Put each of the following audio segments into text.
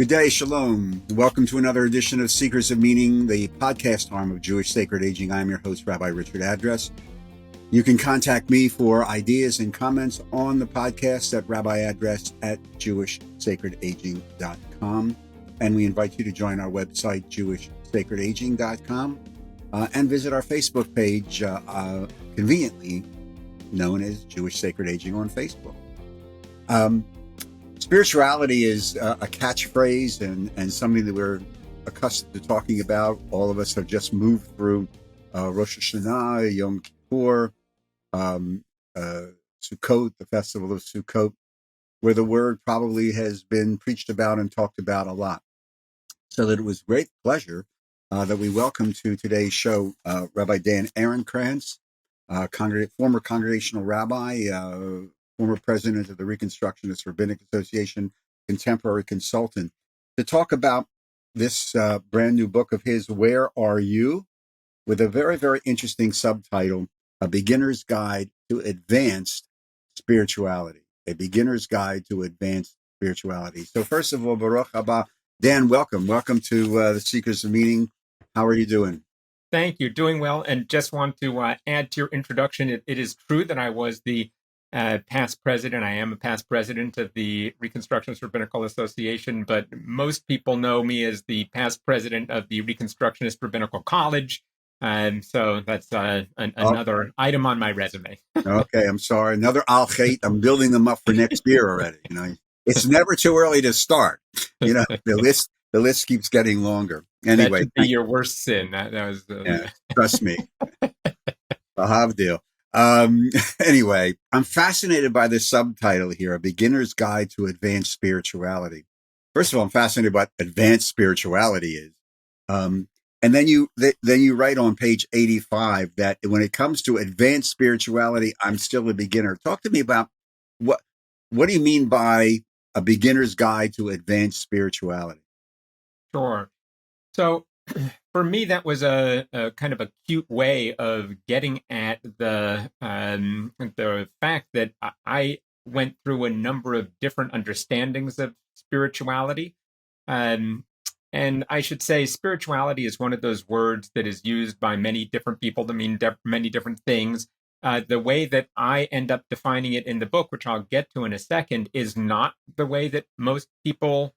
Good day, Shalom. Welcome to another edition of Seekers of Meaning, the podcast arm of Jewish Sacred Aging. I'm your host, Rabbi Richard Address. You can contact me for ideas and comments on the podcast at rabbiaddress@jewishsacredaging.com. And we invite you to join our website, jewishsacredaging.com, and visit our Facebook page, conveniently known as Jewish Sacred Aging on Facebook. Spirituality is a catchphrase and something that we're accustomed to talking about. All of us have just moved through Rosh Hashanah, Yom Kippur, Sukkot, the festival of Sukkot, where the word probably has been preached about and talked about a lot. So that it was great pleasure that we welcome to today's show Rabbi Dan Ehrenkrantz, former congregational rabbi, former president of the Reconstructionist Rabbinical College, contemporary consultant, to talk about this brand new book of his, Where Are You?, with a very, very interesting subtitle, A Beginner's Guide to Advanced Spirituality. A Beginner's Guide to Advanced Spirituality. So first of all, Baruch haba. Dan, welcome. Welcome to the Seekers of Meaning. How are you doing? Thank you. Doing well. And just want to add to your introduction, it is true that I was the past president. I am a past president of the Reconstructionist Rabbinical Association, but most people know me as the past president of the Reconstructionist Rabbinical College. So that's another item on my resume. Okay, I'm sorry. Another al-khait. I'm building them up for next year already. It's never too early to start. The list keeps getting longer. Anyway, that should be your worst sin. That was trust me. Havdil. Anyway, I'm fascinated by this subtitle here, A Beginner's Guide to Advanced Spirituality. First of all, I'm fascinated by what advanced spirituality is. And then you write on page 85 that when it comes to advanced spirituality, I'm still a beginner. Talk to me about what do you mean by a beginner's guide to advanced spirituality? Sure. So for me, that was a kind of a cute way of getting at the fact that I went through a number of different understandings of spirituality. And I should say spirituality is one of those words that is used by many different people to mean many different things. The way that I end up defining it in the book, which I'll get to in a second, is not the way that most people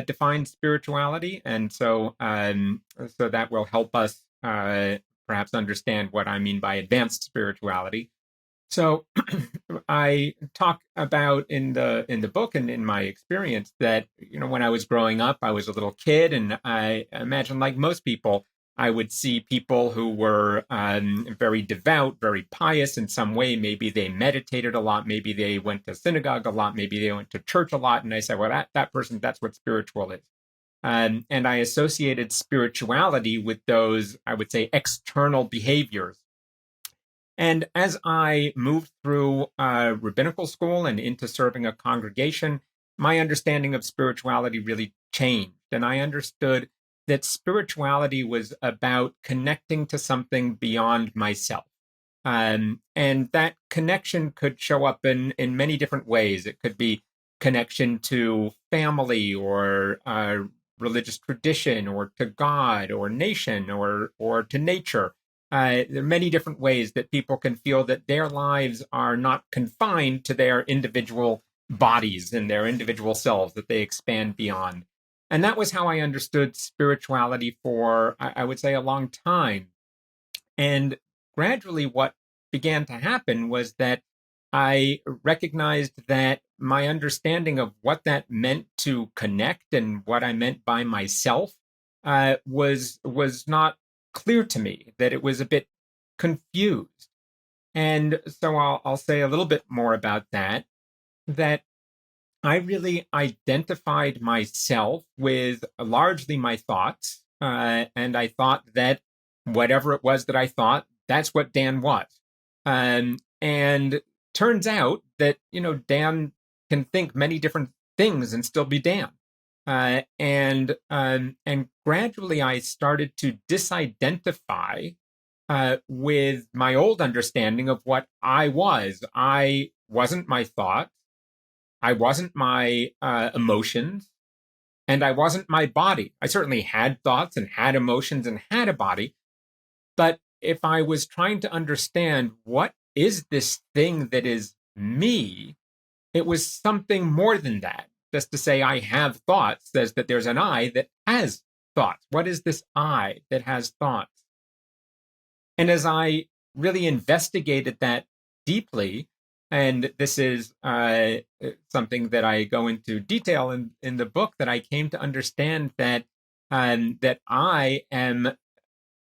define spirituality. And so that will help us perhaps understand what I mean by advanced spirituality. So I talk about in the book and in my experience that, when I was growing up, I was a little kid, and I imagine, like most people, I would see people who were very devout, very pious in some way. Maybe they meditated a lot. Maybe they went to synagogue a lot. Maybe they went to church a lot. And I said, well, that person, that's what spiritual is. And I associated spirituality with those, I would say, external behaviors. And as I moved through rabbinical school and into serving a congregation, my understanding of spirituality really changed. And I understood that spirituality was about connecting to something beyond myself. And that connection could show up in many different ways. It could be connection to family or religious tradition or to God or nation or to nature. There are many different ways that people can feel that their lives are not confined to their individual bodies and their individual selves, that they expand beyond. And that was how I understood spirituality for, I would say, a long time. And gradually what began to happen was that I recognized that my understanding of what that meant to connect and what I meant by myself was not clear to me, that it was a bit confused. And so I'll say a little bit more about that I really identified myself with largely my thoughts. And I thought that whatever it was that I thought, that's what Dan was. And turns out that, Dan can think many different things and still be Dan. And gradually I started to disidentify with my old understanding of what I was. I wasn't my thoughts. I wasn't my emotions. and I wasn't my body. I certainly had thoughts and had emotions and had a body. But if I was trying to understand what is this thing that is me, it was something more than that. Just to say I have thoughts says that there's an I that has thoughts. What is this I that has thoughts? And as I really investigated that deeply, and this is something that I go into detail in the book, that I came to understand that I am,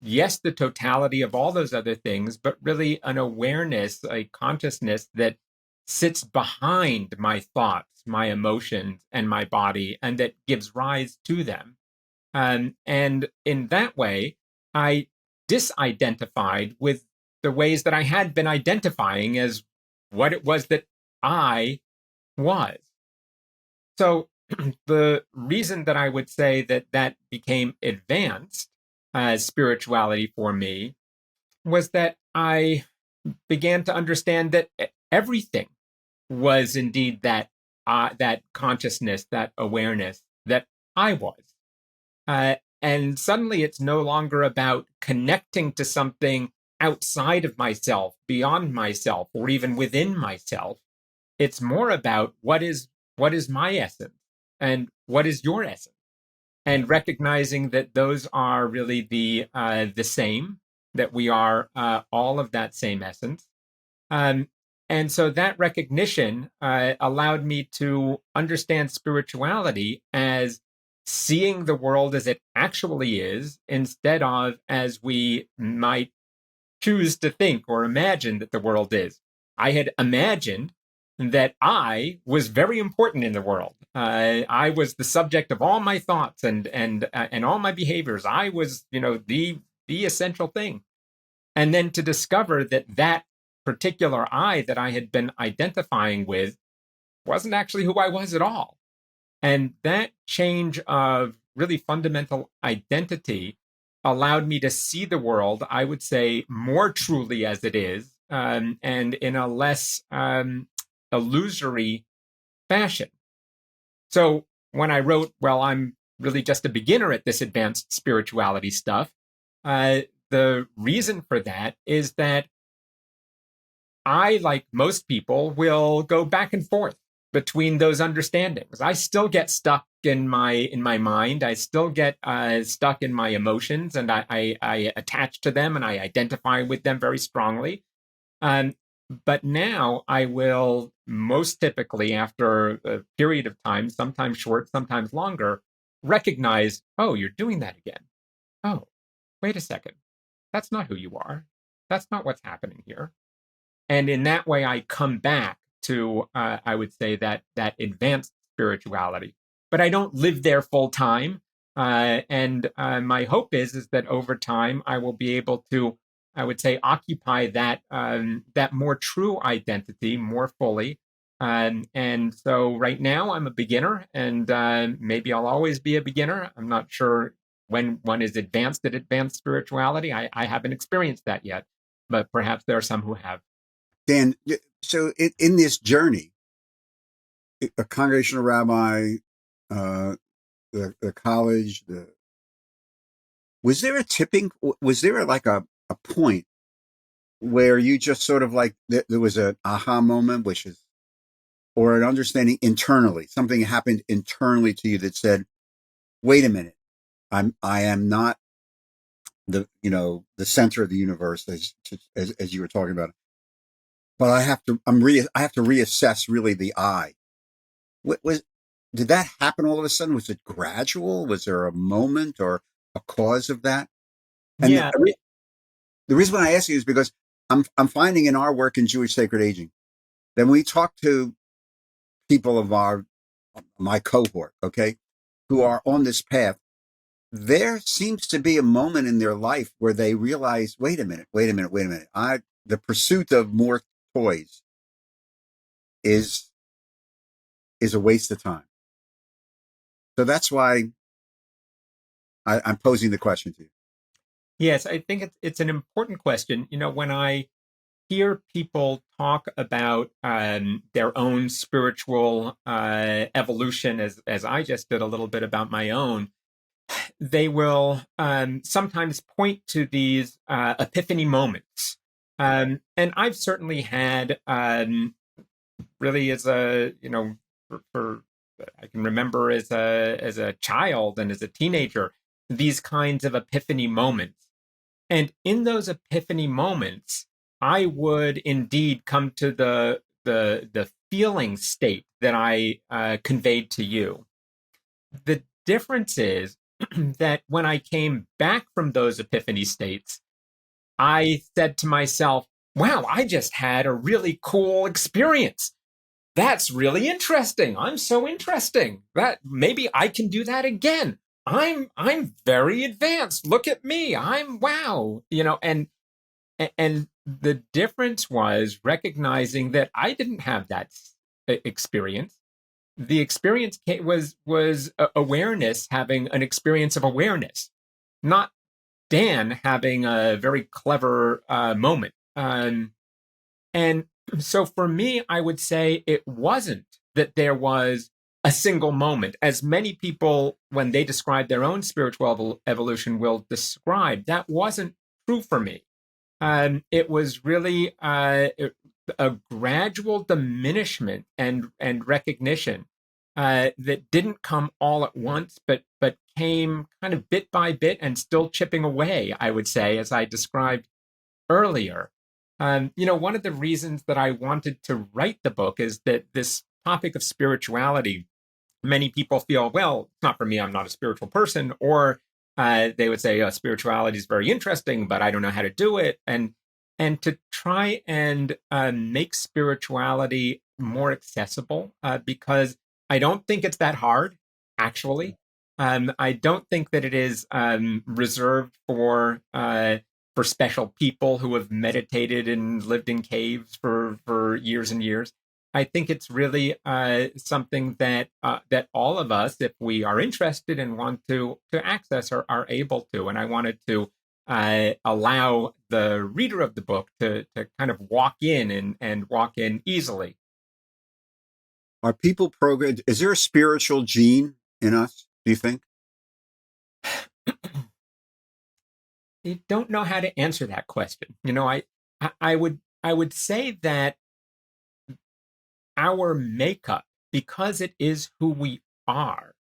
yes, the totality of all those other things, but really an awareness, a consciousness that sits behind my thoughts, my emotions, and my body, and that gives rise to them. And in that way, I disidentified with the ways that I had been identifying as what it was that I was. So the reason that I would say that that became advanced spirituality for me was that I began to understand that everything was indeed that consciousness, that awareness that I was. And suddenly it's no longer about connecting to something outside of myself, beyond myself, or even within myself. It's more about what is my essence and what is your essence, and recognizing that those are really the same, that we are all of that same essence. Um, and so that recognition allowed me to understand spirituality as seeing the world as it actually is, instead of as we might choose to think or imagine that the world is. I had imagined that I was very important in the world. I was the subject of all my thoughts and all my behaviors. I was, the essential thing. And then to discover that particular I that I had been identifying with wasn't actually who I was at all. And that change of really fundamental identity allowed me to see the world, I would say, more truly as it is, and in a less illusory fashion. So when I wrote, well, I'm really just a beginner at this advanced spirituality stuff, the reason for that is that I, like most people, will go back and forth between those understandings. I still get stuck in my mind. I still get stuck in my emotions, and I attach to them and I identify with them very strongly. But now I will most typically, after a period of time, sometimes short, sometimes longer, recognize, oh, you're doing that again. Oh, wait a second. That's not who you are. That's not what's happening here. And in that way, I come back to, I would say, that advanced spirituality. But I don't live there full time. And my hope is that over time, I will be able to, I would say, occupy that more true identity more fully. And so right now, I'm a beginner, and maybe I'll always be a beginner. I'm not sure when one is advanced at advanced spirituality. I haven't experienced that yet, but perhaps there are some who have. Dan, so in this journey, a congregational rabbi, uh, the college, was there a tipping? Was there like a point where you just sort of like there was an aha moment, which is, or an understanding internally, something happened internally to you that said, "Wait a minute, I am not the center of the universe as you were talking about, but I have to I have to reassess really the I." What was Did that happen all of a sudden? Was it gradual? Was there a moment or a cause of that? And Yeah. the reason why I ask you is because I'm finding in our work in Jewish sacred aging that when we talk to people of my cohort, okay, who are on this path, there seems to be a moment in their life where they realize, wait a minute, wait a minute, wait a minute. The pursuit of more toys is a waste of time. So that's why I'm posing the question to you. Yes, I think it's an important question. When I hear people talk about their own spiritual evolution, as I just did a little bit about my own, they will sometimes point to these epiphany moments. And I've certainly had, really, as a, for I can remember as a child and as a teenager, these kinds of epiphany moments. And in those epiphany moments, I would indeed come to the feeling state that I conveyed to you. The difference is that when I came back from those epiphany states, I said to myself, wow, I just had a really cool experience. That's really interesting. I'm so interesting that maybe I can do that again. I'm very advanced. Look at me. I'm wow. And the difference was recognizing that I didn't have that experience. The experience was awareness having an experience of awareness, not Dan having a very clever moment. And so for me, I would say it wasn't that there was a single moment, as many people, when they describe their own spiritual evolution, will describe. That wasn't true for me. It was really a gradual diminishment and recognition that didn't come all at once, but came kind of bit by bit and still chipping away, I would say, as I described earlier. One of the reasons that I wanted to write the book is that this topic of spirituality, many people feel, well, it's not for me, I'm not a spiritual person, or they would say, spirituality is very interesting, but I don't know how to do it. And to try and make spirituality more accessible, because I don't think it's that hard, actually. I don't think that it is reserved for special people who have meditated and lived in caves for years and years. I think it's really something that that all of us, if we are interested and want to access, are able to. And I wanted to allow the reader of the book to kind of walk in and walk in easily. Are people programmed? Is there a spiritual gene in us, do you think? I don't know how to answer that question. I would say that our makeup, because it is who we are,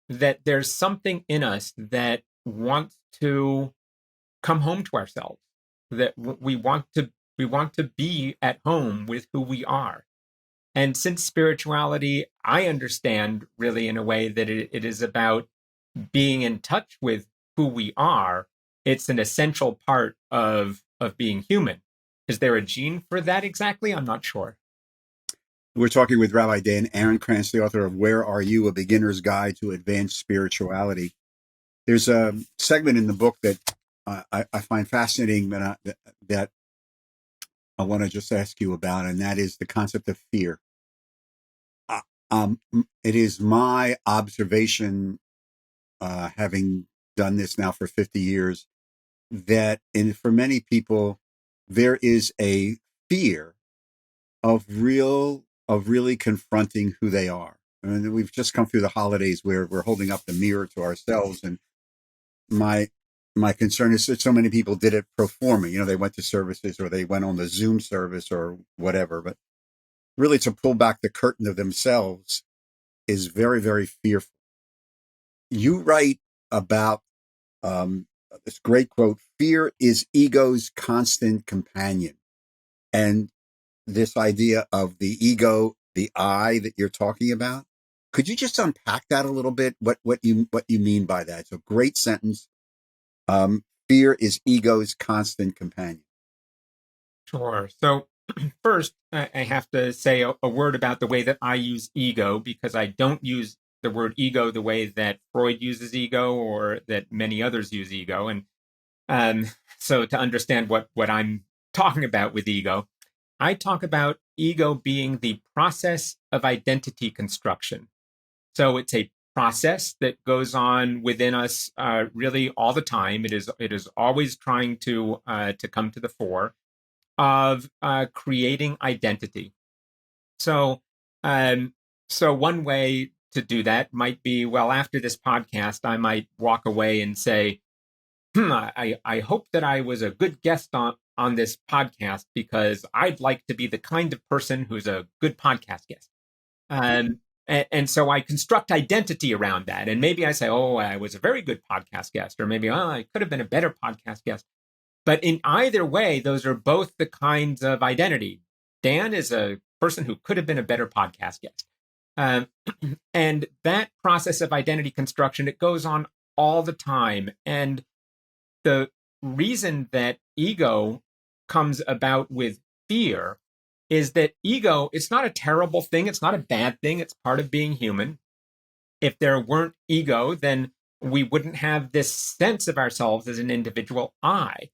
that there's something in us that wants to come home to ourselves, that we want to be at home with who we are. And since spirituality, I understand really in a way that it is about being in touch with who we are. It's an essential part of being human. Is there a gene for that exactly? I'm not sure. We're talking with Rabbi Dan Ehrenkrantz, the author of Where Are You? A Beginner's Guide to Advanced Spirituality. There's a segment in the book that I find fascinating that I want to just ask you about, and that is the concept of fear. It is my observation, having done this now for 50 years, that for many people, there is a fear of really confronting who they are. I mean, we've just come through the holidays where we're holding up the mirror to ourselves, and my concern is that so many people did it pro forma. They went to services or they went on the Zoom service or whatever, but really to pull back the curtain of themselves is very, very fearful. You write about this great quote: "Fear is ego's constant companion," and this idea of the ego, the I that you're talking about. Could you just unpack that a little bit? What you mean by that? It's a great sentence. Fear is ego's constant companion. Sure. So first, I have to say a word about the way that I use ego, because I don't use the word ego the way that Freud uses ego or that many others use ego. And so to understand what I'm talking about with ego, I talk about ego being the process of identity construction. So it's a process that goes on within us really all the time. It is always trying to come to the fore. of creating identity. So, so one way to do that might be, well, after this podcast, I might walk away and say, I hope that I was a good guest on this podcast because I'd like to be the kind of person who's a good podcast guest. And so I construct identity around that. And maybe I say, oh, I was a very good podcast guest, or maybe, oh, I could have been a better podcast guest. But in either way, those are both the kinds of identity. Dan is a person who could have been a better podcast guest. And that process of identity construction, it goes on all the time. And the reason that ego comes about with fear is that ego, it's not a terrible thing. It's not a bad thing. It's part of being human. If there weren't ego, then we wouldn't have this sense of ourselves as an individual I.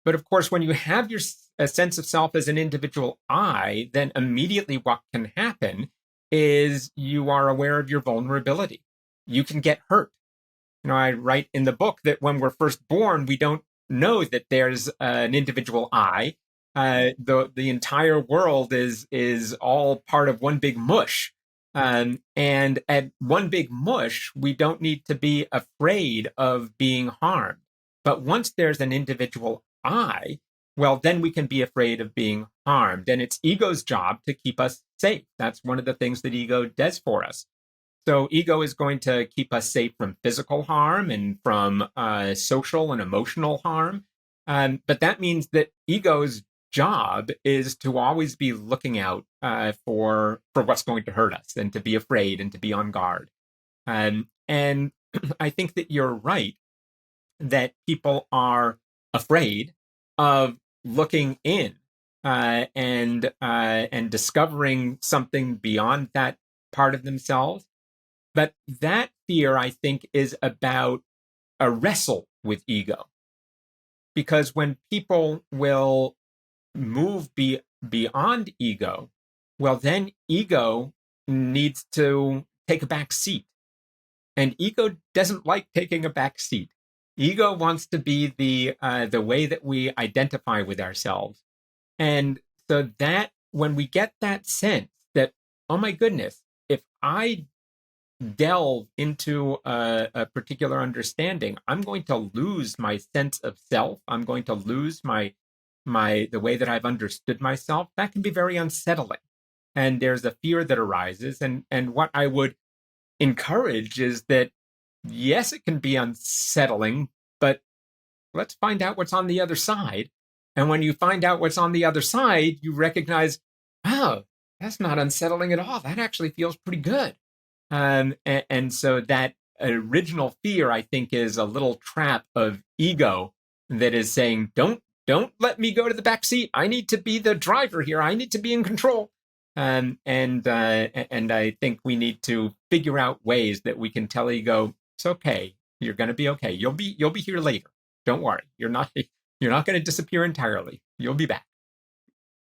But of course, when you have a sense of self as an individual I, then immediately what can happen is you are aware of your vulnerability. You can get hurt. I write in the book that when we're first born, we don't know that there's an individual I. The entire world is all part of one big mush. And at one big mush, we don't need to be afraid of being harmed. But once there's an individual I, well, then we can be afraid of being harmed. And it's ego's job to keep us safe. That's one of the things that ego does for us. So ego is going to keep us safe from physical harm and from social and emotional harm. But that means that ego's job is to always be looking out for what's going to hurt us and to be afraid and to be on guard. And I think that you're right that people are afraid of looking in and discovering something beyond that part of themselves. But that fear, I think, is about a wrestle with ego. Because when people will move beyond ego, well, then ego needs to take a back seat. And ego doesn't like taking a back seat. Ego wants to be the way that we identify with ourselves. And so that when we get that sense that, oh my goodness, if I delve into a particular understanding, I'm going to lose my sense of self. I'm going to lose the way that I've understood myself. That can be very unsettling. And there's a fear that arises. And what I would encourage is that, yes, it can be unsettling, but let's find out what's on the other side. And when you find out what's on the other side, you recognize, oh, that's not unsettling at all. That actually feels pretty good. And so that original fear, I think, is a little trap of ego that is saying, don't let me go to the back seat. I need to be the driver here. I need to be in control. And I think we need to figure out ways that we can tell ego, it's okay. You're going to be okay. You'll be here later. Don't worry. You're not going to disappear entirely. You'll be back.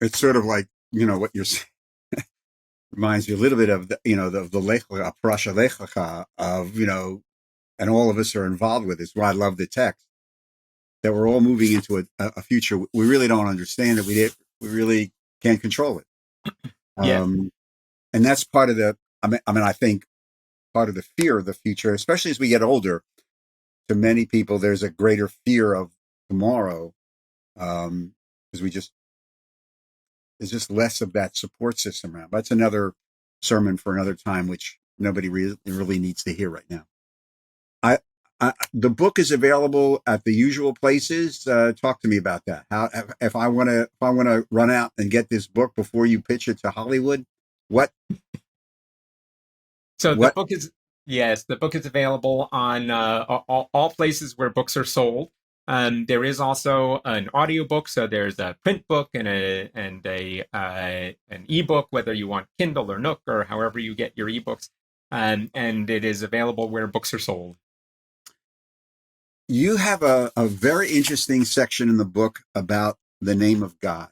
It's sort of like, what you're saying. Reminds me a little bit of the lechacha, parasha lechacha of, and all of us are involved with this. Why I love the text that we're all moving into a future. We really don't understand it. We really can't control it. Yeah. And that's part of I think part of the fear of the future, especially as we get older. To many people, there's a greater fear of tomorrow because there's just less of that support system around. That's another sermon for another time, which nobody really needs to hear right now. The book is available at the usual places. Talk to me about that. How if I want to run out and get this book before you pitch it to Hollywood, what? So the book is available on all places where books are sold. There is also an audiobook, so there's a print book and an ebook, whether you want Kindle or Nook or however you get your ebooks, and it is available where books are sold. You have a very interesting section in the book about the name of God,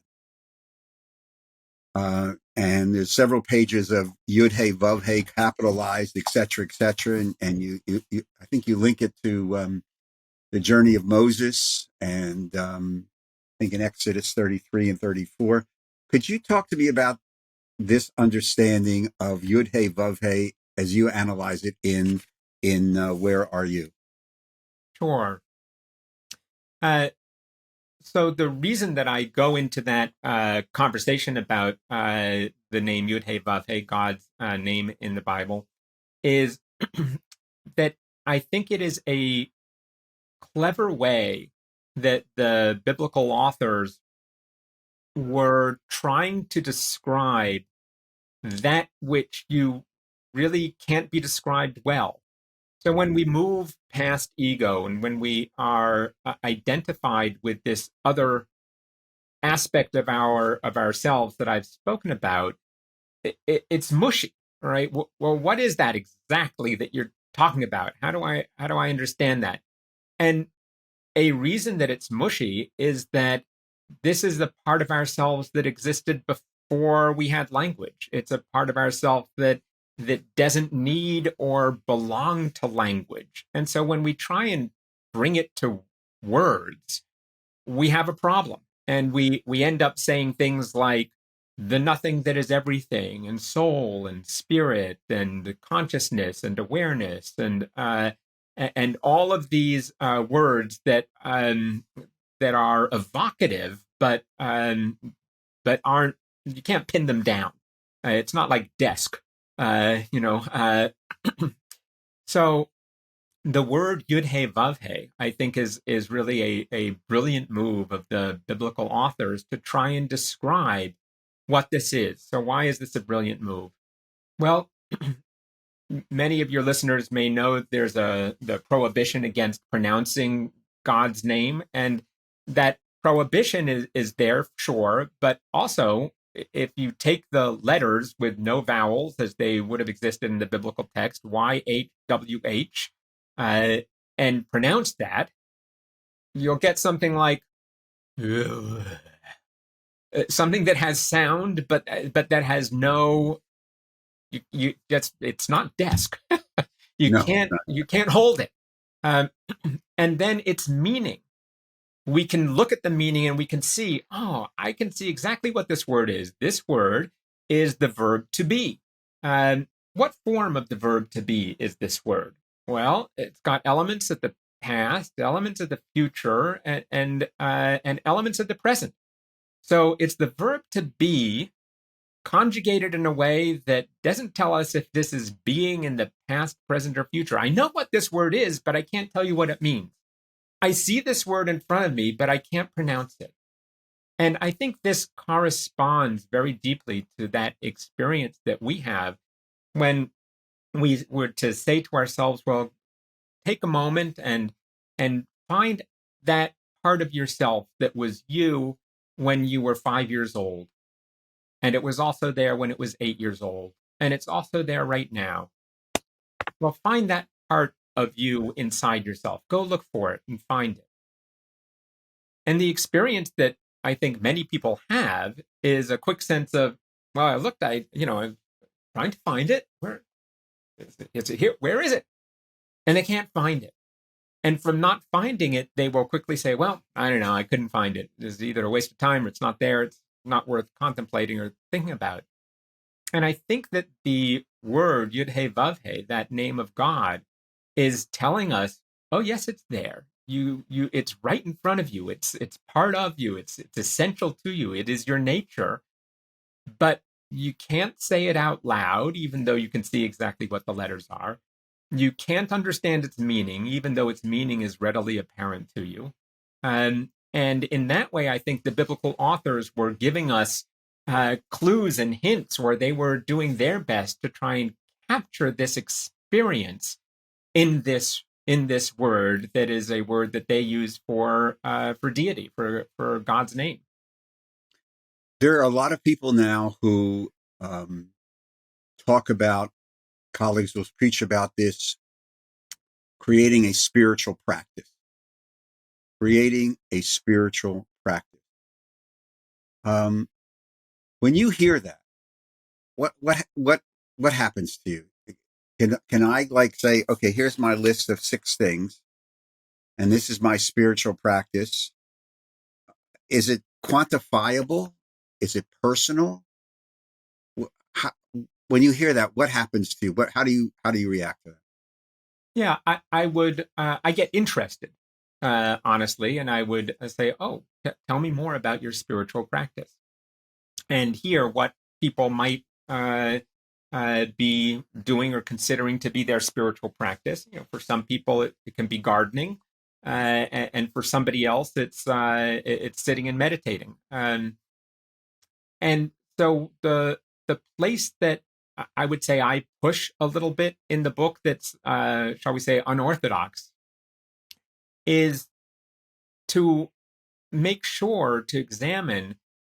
and there's several pages of Yud Hey Vav Hey capitalized, etc., and you I think you link it to the journey of Moses and think in Exodus 33 and 34. Could you talk to me about this understanding of Yud Hey Vav Hey as you analyze it in Where Are You? Sure. So the reason that I go into that conversation about the name Yud Hey Vav Hey, God's name in the Bible, is that I think it is a clever way that the biblical authors were trying to describe that which you really can't be described well. So when we move past ego and when we are identified with this other aspect of ourselves that I've spoken about, it's mushy, right? Well, what is that exactly that you're talking about? How do I understand that? And a reason that it's mushy is that this is the part of ourselves that existed before we had language. It's a part of ourselves that doesn't need or belong to language. And so when we try and bring it to words, we have a problem. And we end up saying things like the nothing that is everything, and soul and spirit and consciousness and awareness and all of these words that are evocative, but aren't, you can't pin them down. It's not like desk, you know. So the word Yud Hey Vav Hey, I think, is really a brilliant move of the biblical authors to try and describe what this is. So why is this a brilliant move? Well, many of your listeners may know there's the prohibition against pronouncing God's name, and that prohibition is there, sure, but also if you take the letters with no vowels as they would have existed in the biblical text, YHWH, and pronounce that, you'll get something like something that has sound, but that has no. You that's it's not desk. you No, can't not you can't hold it, um, and then its meaning. We can look at the meaning and we can see. Oh, I can see exactly what this word is. This word is the verb to be. What form of the verb to be is this word? Well, it's got elements of the past, elements of the future, and elements of the present. So it's the verb to be conjugated in a way that doesn't tell us if this is being in the past, present, or future. I know what this word is, but I can't tell you what it means. I see this word in front of me, but I can't pronounce it. And I think this corresponds very deeply to that experience that we have when we were to say to ourselves, well, take a moment and find that part of yourself that was you when you were 5 years old. And it was also there when it was 8 years old. And it's also there right now. Well, find that part of you inside yourself. Go look for it and find it. And the experience that I think many people have is a quick sense of, well, I'm trying to find it. Where is it here? Where is it? And they can't find it. And from not finding it, they will quickly say, well, I don't know, I couldn't find it. It's either a waste of time or it's not there. It's not worth contemplating or thinking about. And I think that the word Yud Hey Vav Hey, that name of God, is telling us, oh yes, it's there. It's right in front of you. It's part of you. It's essential to you. It is your nature, but you can't say it out loud, even though you can see exactly what the letters are. You can't understand its meaning, even though its meaning is readily apparent to you. And in that way, I think the biblical authors were giving us clues and hints where they were doing their best to try and capture this experience in this word that is a word that they use for deity, for God's name. There are a lot of people now who talk about, colleagues will preach about this, creating a spiritual practice. Creating a spiritual practice. When you hear that, what happens to you? Can I like say, okay, here's my list of 6 things, and this is my spiritual practice? is it quantifiable? Is it personal? How, when you hear that, what happens to you? How do you react to that? Yeah, I would, I get interested, honestly, and I would say, oh, tell me more about your spiritual practice and hear what people might be doing or considering to be their spiritual practice. For some people, it can be gardening, and for somebody else, it's sitting and meditating. And so the place that I would say I push a little bit in the book that's, shall we say, unorthodox, is to make sure to examine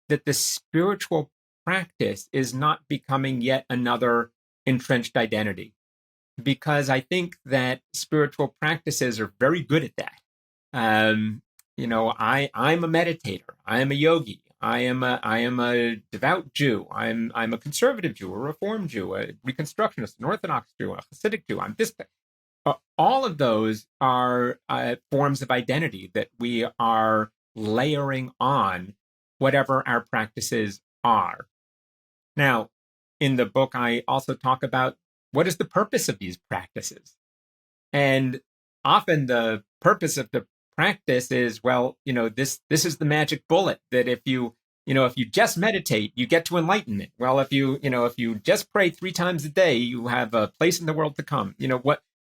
that the spiritual practice is not becoming yet another entrenched identity. Because I think that spiritual practices are very good at that. I'm a meditator. I am a yogi. I am a devout Jew. I'm a conservative Jew, a Reform Jew, a Reconstructionist, an Orthodox Jew, a Hasidic Jew. I'm this. All of those are forms of identity that we are layering on whatever our practices are. Now, in the book, I also talk about what is the purpose of these practices. And often the purpose of the practice is, well, this is the magic bullet that if you just meditate, you get to enlightenment. Well, if you just pray 3 times a day, you have a place in the world to come.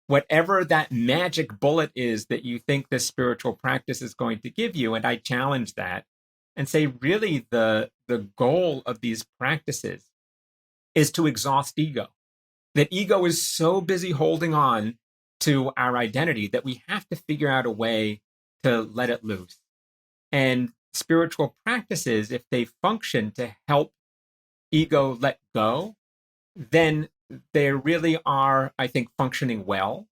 Whatever that magic bullet is that you think this spiritual practice is going to give you. And I challenge that and say, really, the goal of these practices is to exhaust ego. That ego is so busy holding on to our identity that we have to figure out a way to let it loose. And spiritual practices, if they function to help ego let go, then they really are, I think, functioning well.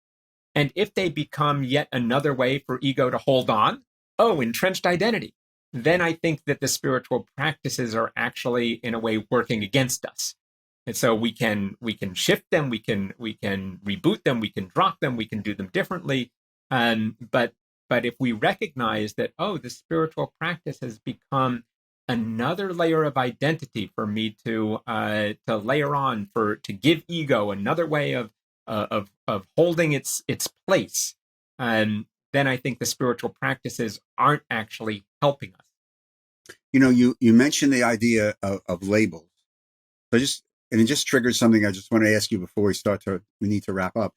And if they become yet another way for ego to hold on, entrenched identity, then I think that the spiritual practices are actually, in a way, working against us. And so we can shift them, we can reboot them, we can drop them, we can do them differently. But if we recognize that, the spiritual practice has become another layer of identity for me to layer on, to give ego another way of holding its place, then I think the spiritual practices aren't actually helping us. You mentioned the idea of labels. So it just triggered something I just want to ask you before we need to wrap up.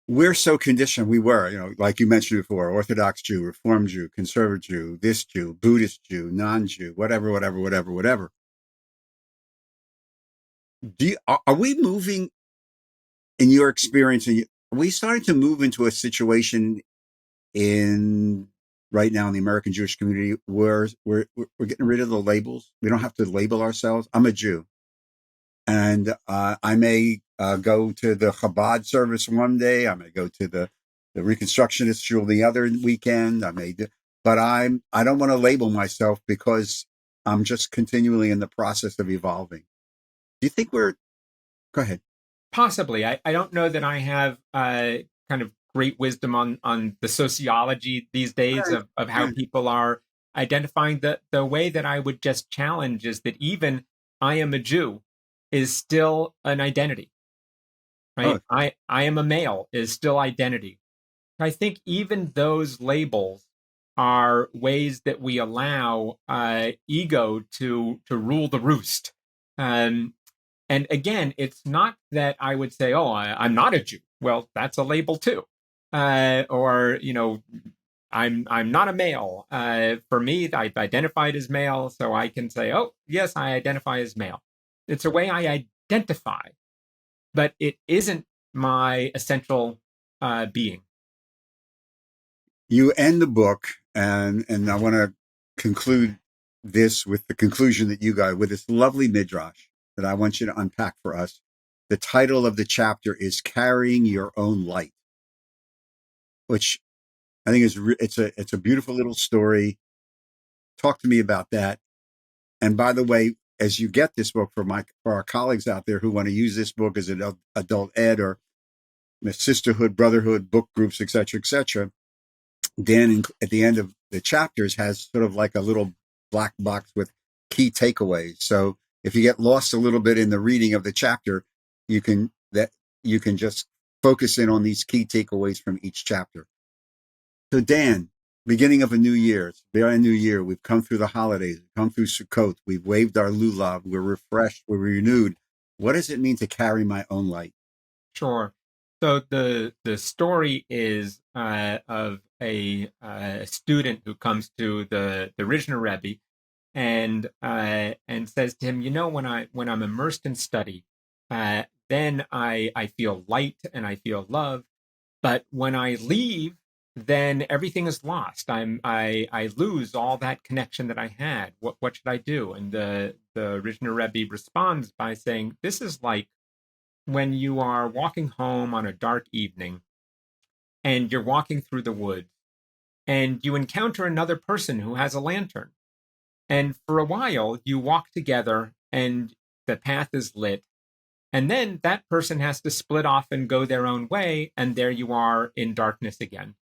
We're so conditioned. We were, like you mentioned before, Orthodox Jew, Reform Jew, Conservative Jew, this Jew, Buddhist Jew, non-Jew, whatever. Are we moving, in your experience, are we starting to move into a situation right now in the American Jewish community where we're getting rid of the labels? We don't have to label ourselves. I'm a Jew. And I may go to the Chabad service one day. I may go to the Reconstructionist shul the other weekend. But I don't want to label myself because I'm just continually in the process of evolving. Do you think go ahead? Possibly. I don't know that I have kind of great wisdom on the sociology these days of how people are identifying. The way that I would just challenge is that even I am a Jew is still an identity, right? I am a male is still identity. I think even those labels are ways that we allow ego to rule the roost. And again, it's not that I would say, I'm not a Jew. Well, that's a label too. Or I'm not a male. For me, I've identified as male, so I can say, yes, I identify as male. It's a way I identify, but it isn't my essential being. You end the book, and I want to conclude this with the conclusion that you got with this lovely midrash that I want you to unpack for us. The title of the chapter is "Carrying Your Own Light," which I think it's a beautiful little story. Talk to me about that. And by the way, as you get this book for our colleagues out there who want to use this book as an adult ed or sisterhood, brotherhood, book groups, etc., Dan, at the end of the chapters, has sort of like a little black box with key takeaways. So if you get lost a little bit in the reading of the chapter, you can just focus in on these key takeaways from each chapter. So Dan, beginning of a new year, it's a very new year. We've come through the holidays, we've come through Sukkot, we've waved our lulav, we're refreshed, we're renewed. What does it mean to carry my own light? Sure. So the story is of a student who comes to the Rishner Rebbe and says to him, when I'm immersed in study, then I feel light and I feel love, but when I leave, then everything is lost. I lose all that connection that I had. What should I do? And the Rishner Rebbe responds by saying, this is like when you are walking home on a dark evening and you're walking through the woods and you encounter another person who has a lantern. And for a while, you walk together and the path is lit. And then that person has to split off and go their own way. And there you are in darkness again.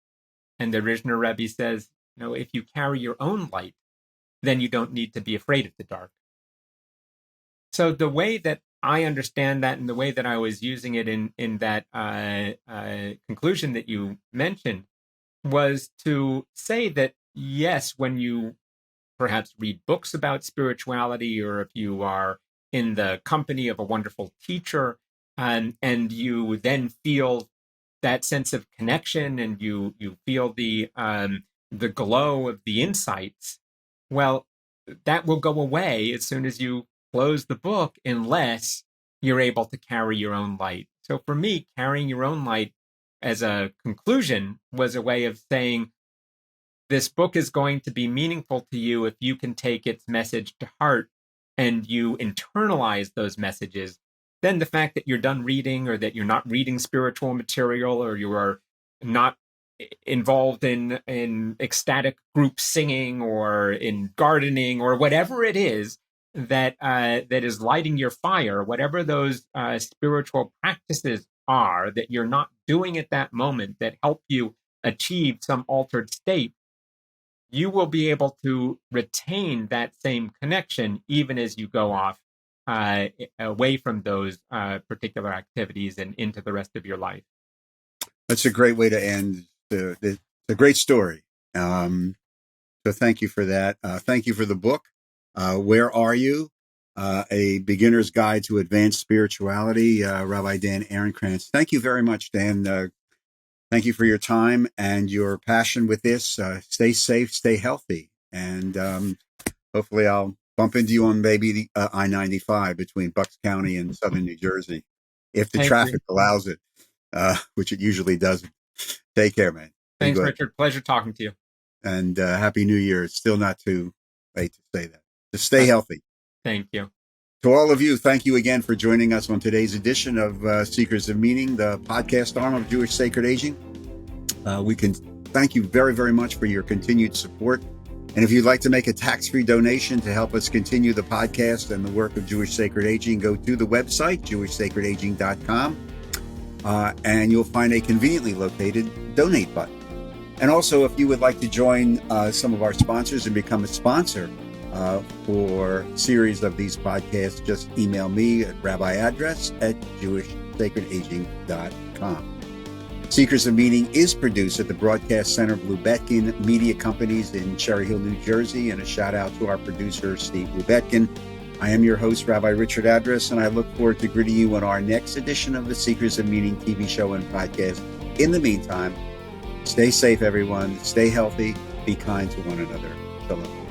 And the Rishner Rebbe says, if you carry your own light, then you don't need to be afraid of the dark. So the way that I understand that and the way that I was using it in that conclusion that you mentioned was to say that, yes, when you perhaps read books about spirituality, or if you are in the company of a wonderful teacher, and you then feel that sense of connection and you feel the glow of the insights, well, that will go away as soon as you close the book, unless you're able to carry your own light. So for me, carrying your own light as a conclusion was a way of saying, this book is going to be meaningful to you if you can take its message to heart and you internalize those messages. Then the fact that you're done reading, or that you're not reading spiritual material, or you are not involved in ecstatic group singing or in gardening or whatever it is that is lighting your fire, whatever those spiritual practices are that you're not doing at that moment that help you achieve some altered state, you will be able to retain that same connection even as you go off away from those particular activities and into the rest of your life. That's a great way to end. It's a great story. So thank you for that. Thank you for the book. Where Are You? A Beginner's Guide to Advanced Spirituality, Rabbi Dan Ehrenkrantz. Thank you very much, Dan. Thank you for your time and your passion with this. Stay safe, stay healthy, and hopefully I'll bump into you on maybe the I-95 between Bucks County and southern New Jersey, if the traffic allows it, which it usually doesn't. Take care, man. Thanks, Richard. Pleasure talking to you. And Happy New Year. It's still not too late to say that. Just stay healthy. Thank you. To all of you, thank you again for joining us on today's edition of Seekers of Meaning, the podcast arm of Jewish Sacred Aging. We can thank you very, very much for your continued support. And if you'd like to make a tax-free donation to help us continue the podcast and the work of Jewish Sacred Aging, go to the website, jewishsacredaging.com, and you'll find a conveniently located donate button. And also, if you would like to join some of our sponsors and become a sponsor for a series of these podcasts, just email me at rabbiaddress@jewishsacredaging.com. Seekers of Meaning is produced at the Broadcast Center of Lubetkin Media Companies in Cherry Hill, New Jersey, and a shout out to our producer, Steve Lubetkin. I am your host, Rabbi Richard Address, and I look forward to greeting you on our next edition of the Seekers of Meaning TV show and podcast. In the meantime, stay safe, everyone. Stay healthy. Be kind to one another. Shalom.